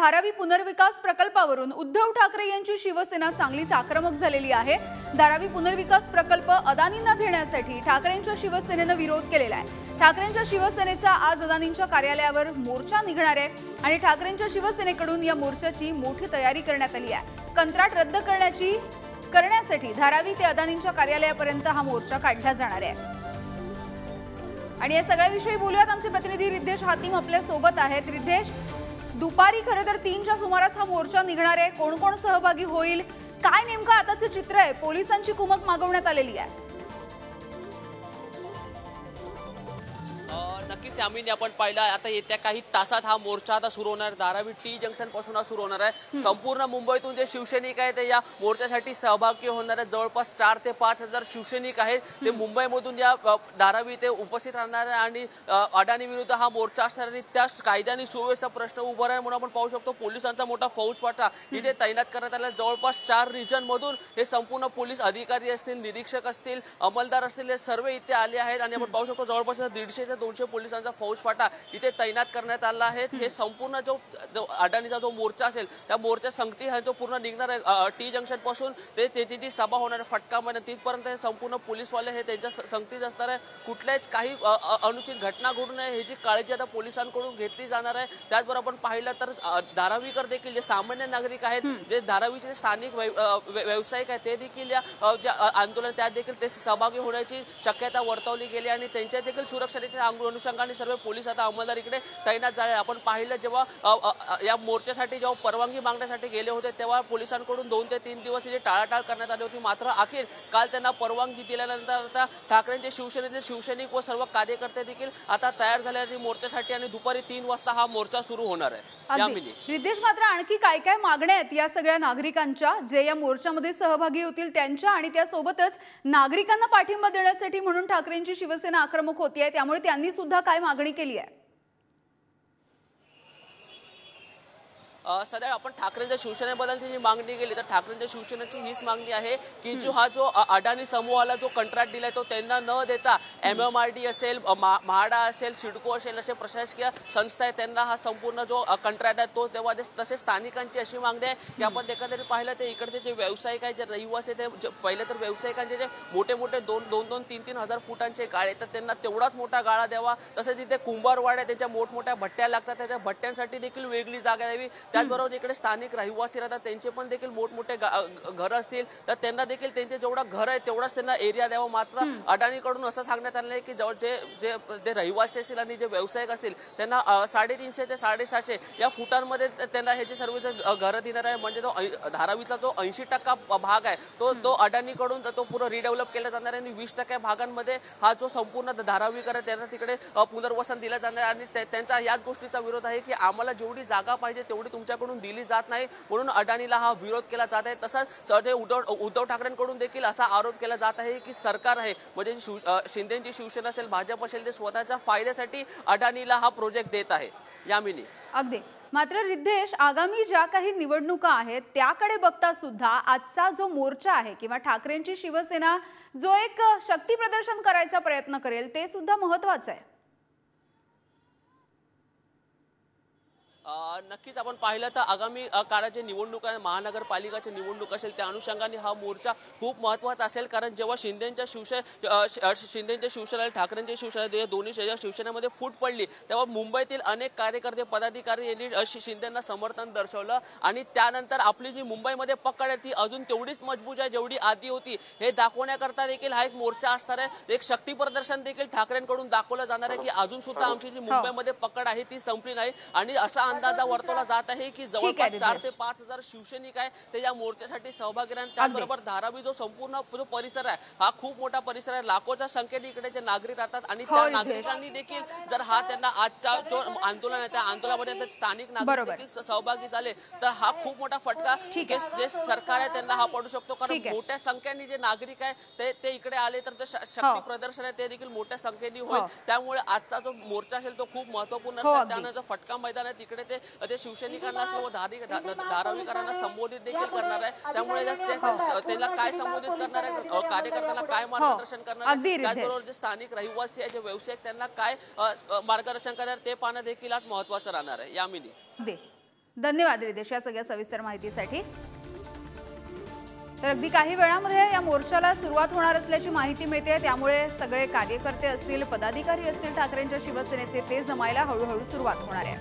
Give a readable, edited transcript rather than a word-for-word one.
धारावी पुनर्विकास प्रकल्पावरून उद्धव ठाकरे यांची शिवसेना चांगलीच आक्रमक झालेली आहे। धारावी पुनर्विकास प्रकल्प अदानींना देण्यासाठी ठाकरेंच्या शिवसेनेने विरोध केलेला आहे। ठाकरेंच्या शिवसेनेचा आज अदानींच्या कार्यालयावर मोर्चा निघणार आहे आणि ठाकरेंच्या शिवसेनेकडून या मोर्चाची मोठी तयारी करण्यात आली आहे। कंत्राट रद्द करण्यासाठी धारावी ते अदानींच्या कार्यालयापर्यंत हा मोर्चा काढला जाणार आहे। आणि या सगळ्याविषयी बोलूयात, आमचे प्रतिनिधी रिद्धेश हातीम आपल्या सोबत आहेत। रिद्धेश, दुपारी खरं तर 3च्या सुमारास हा मोर्चा निघणार आहे, कोण कोण सहभागी होईल, काय नेमकं आताचे चित्र आहे? पोलिसांची कुमक मागवण्यात आलेली आहे। नक्कीच यामिनी आपण पाहिलं, आता येत्या काही तासात हा मोर्चा आता सुरू होणार। धारावी टी जंक्शन पासून हा सुरू होणार आहे। संपूर्ण मुंबईतून जे शिवसैनिक आहेत ते या मोर्चासाठी सहभागी होणार आहेत। जवळपास 4 ते 5 हजार शिवसैनिक आहेत ते मुंबईमधून या धारावी ते उपस्थित राहणार आहे आणि अडाणी विरुद्ध हा मोर्चा असणार आणि त्या कायद्याने सुव्यवस्था प्रश्न उभा आहे म्हणून आपण पाहू शकतो पोलिसांचा मोठा फौजफाटा इथे तैनात करण्यात आला। जवळपास 4 रिजन मधून हे संपूर्ण पोलीस अधिकारी असतील, निरीक्षक असतील, अंमलदार असतील, हे सर्व इथे आले आहेत आणि आपण पाहू शकतो जवळपास 150 ते 200 पोलिसांचा फौजफाटा इथे तैनात करण्यात आला आहे। हे संपूर्ण जो अडाणीचा जो मोर्चा असेल त्या मोर्चा संगती हा जो पूर्ण निघणार आहे टी जंक्शन पासून ते जी सभा होणार फटका मध्ये तिथपर्यंत हे संपूर्ण पोलीसवाले हे त्यांच्या संगतीत असणार आहे। कुठल्याच काही अनुचित घटना घडू नये ह्याची काळजी आता पोलिसांकडून घेतली जाणार आहे। त्याचबरोबर आपण पाहिलं तर धारावीकर देखील जे सामान्य नागरिक आहेत, जे धारावीचे स्थानिक व्यावसायिक आहेत, ते देखील या आंदोलन त्यात देखील ते सहभागी होण्याची शक्यता वर्तवली गेली आणि त्यांच्या देखील सुरक्षेच्या अनुषंगाने सर्व पोलीस आता अंमलदार इकडे तैनात झाले। आपण पाहिलं जेव्हा या मोर्चासाठी जेव्हा परवानगी मागण्यासाठी गेले होते तेव्हा पोलिसांकडून 2 ते 3 दिवस टाळाटाळ करण्यात आली होती, मात्र अखेर काल त्यांना परवानगी दिल्यानंतर आता ठाकरेंचे शिवसेनेचे शिवसैनिक व सर्व कार्यकर्ते देखील आता तयार झाले आहेत मोर्चासाठी आणि दुपारी 3 वाजता हा मोर्चा सुरू होणार आहे। रिद्धेश, मात्र आणखी काय काय मागण्या आहेत या सगळ्या नागरिकांच्या जे या मोर्चामध्ये सहभागी होतील त्यांच्या, आणि त्यासोबतच नागरिकांना पाठिंबा देण्यासाठी म्हणून ठाकरेंची शिवसेना आक्रमक होती आहे, त्यामुळे त्यांनी सुद्धा काय मागणी केली आहे? सध्या आपण ठाकरेंच्या शिवसेनेबद्दलची जी मागणी केली तर ठाकरेंच्या शिवसेनेची हीच मागणी आहे की जो अडाणी समूहाला जो कंत्राट दिलाय तो त्यांना न देता MMRD असेल, म्हाडा असेल, सिडको असेल असे प्रशासकीय संस्था आहेत त्यांना हा संपूर्ण जो कंत्राट आहे तो तेव्हा तसेच स्थानिकांची अशी मागणी आहे की आपण एकंदरीत पाहिलं ते इकडचे जे व्यावसायिक आहेत, जे रहिवासी ते पहिले तर व्यावसायिकांचे जे मोठे मोठे 2-2, 3-3 हजार फुटांचे गाळे तर त्यांना तेवढाच मोठा गाळा द्यावा। तसेच तिथे कुंभारवाड्या त्याच्या मोठमोठ्या भट्ट्या लागतात, त्याच्या भट्ट्यांसाठी देखील वेगळी जागा द्यावी। त्याचबरोबर इकडे स्थानिक रहिवासी राहतात त्यांचे पण देखील मोठमोठे घर असतील तर त्यांना देखील त्यांचे जेवढा घर आहे तेवढाच त्यांना एरिया द्यावा। मात्र अडाणीकडून असं सांगण्यात आलं आहे की जे रहिवासी असतील आणि जे व्यावसायिक असतील त्यांना 350 ते 750 या फुटांमध्ये त्यांना ह्याचे सर्व घर देणार आहे। म्हणजे तो धारावीतला जो 80% भाग आहे तो अडाणीकडून तो पूर्ण रिडेव्हलप केला जाणार आहे आणि 20% भागांमध्ये हा जो संपूर्ण धारावीकर आहे त्यांना तिकडे पुनर्वसन दिलं जाणार आणि त्यांचा याच गोष्टीचा विरोध आहे की आम्हाला जेवढी जागा पाहिजे तेवढी तुमच्याकडून दिली जात नाही म्हणून अडाणीला हा विरोध केला जात आहे। तसंच उद्धव ठाकरेंकडून देखील असा आरोप केला जात आहे की सरकार आहे म्हणजे शिंदेची शिवसेना असेल, भाजप असेल, ते स्वतःच्या फायद्यासाठी अडाणीला हा प्रोजेक्ट देत आहे। यामिनी अगदी, मात्र रिद्धेश, आगामी ज्या काही निवडणुका आहेत त्याकडे बघता सुद्धा आजचा जो मोर्चा आहे किंवा ठाकरेंची शिवसेना जो एक शक्ती प्रदर्शन करायचा प्रयत्न करेल ते सुद्धा महत्त्वाचं आहे। नक्कीच आपण पाहिलं तर आगामी काळाच्या निवडणुका, महानगरपालिकाच्या निवडणूक असेल त्या अनुषंगाने हा मोर्चा खूप महत्त्वाचा असेल। कारण जेव्हा शिंदेच्या शिवसेना ठाकरेंच्या शिवसेना दोन्ही शिवसेनेमध्ये फूट पडली तेव्हा मुंबईतील अनेक कार्यकर्ते पदाधिकारी यांनी शिंदेंना समर्थन दर्शवलं आणि त्यानंतर आपली जी मुंबईमध्ये पकड आहे ती अजून तेवढीच मजबूत आहे जेवढी आधी होती हे दाखवण्याकरता देखील हा एक मोर्चा असणार आहे। एक शक्ती प्रदर्शन देखील ठाकरेंकडून दाखवलं जाणार आहे की अजून सुद्धा आमची जी मुंबईमध्ये पकड आहे ती संपली नाही आणि असा अंदाजा वर्तवला जात आहे की जवळपास 4 ते 5 हजार शिवसैनिक आहे ते या मोर्चासाठी सहभागी राहणार। त्याचबरोबर धारावी जो संपूर्ण जो परिसर आहे हा खूप मोठा परिसर आहे, लाखोच्या संख्येने इकडे जे नागरिक राहतात आणि त्या नागरिकांनी देखील जर हा त्यांना आजचा जो आंदोलन आहे त्या आंदोलनामध्ये स्थानिक नागरिक देखील सहभागी झाले तर हा खूप मोठा फटका जे सरकार आहे त्यांना हा पडू शकतो। कारण मोठ्या संख्येने जे नागरिक आहे ते इकडे आले तर शक्ती प्रदर्शन आहे ते देखील मोठ्या संख्येने होईल। त्यामुळे आजचा जो मोर्चा असेल तो खूप महत्त्वपूर्ण असेल। त्यानंतर फटका मैदान आहे तिकडे ते शिवसैनिकांना सर्व धारावीकरांना संबोधित देखील करणार आहे। त्यामुळे त्याला काय संबोधित करणार आहे, कार्यकर्त्यांना काय मार्गदर्शन करणार आहे, त्याचबरोबर जे स्थानिक रहिवासी आहे, जे व्यावसायिक त्यांना काय मार्गदर्शन करणार ते पाहणं देखील आज महत्त्वाचं राहणार आहे। यामिनी धन्यवाद रितेश या सगळ्या सविस्तर माहितीसाठी। तर अगदी काही वेळामध्ये या मोर्चाला सुरुवात होणार असल्याची माहिती मिळते, त्यामुळे सगळे कार्यकर्ते असतील, पदाधिकारी असतील ठाकरेंच्या शिवसेनेचे ते जमायला हळूहळू सुरुवात होणार आहे।